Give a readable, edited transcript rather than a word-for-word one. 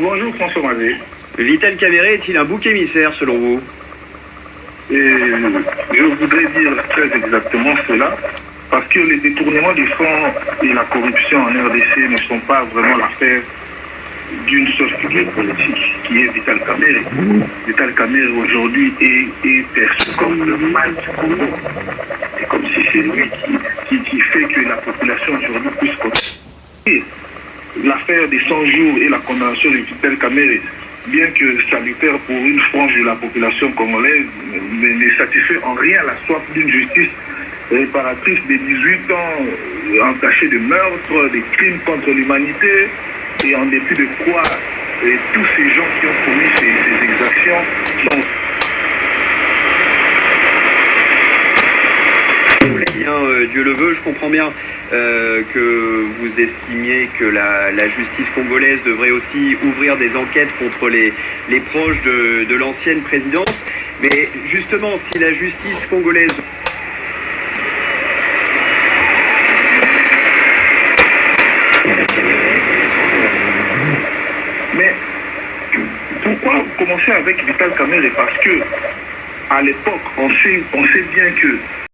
Bonjour François Mazet. Vital Kamerhe est-il un bouc émissaire selon vous? Je voudrais dire très exactement cela, parce que les détournements des fonds et la corruption en RDC ne sont pas vraiment l'affaire d'une seule figure politique, qui est Vital Kamerhe. Vital Kamerhe aujourd'hui est perçu comme le mal du Congo. C'est comme si c'est lui qui fait que la population aujourd'hui puisse continuer. L'affaire des 100 jours et la condamnation de Vital Kamerhe, bien que salutaire pour une frange de la population congolaise, ne satisfait en rien la soif d'une justice réparatrice des 18 ans entachés de meurtres, des crimes contre l'humanité, et en dépit de quoi tous ces gens qui ont commis ces exactions sont... Dieu le veut, je comprends bien que vous estimiez que la justice congolaise devrait aussi ouvrir des enquêtes contre les proches de l'ancienne présidence. Mais justement, si la justice congolaise... Mais pourquoi commencer avec Vital Kamerhe? Parce que à l'époque, on sait bien que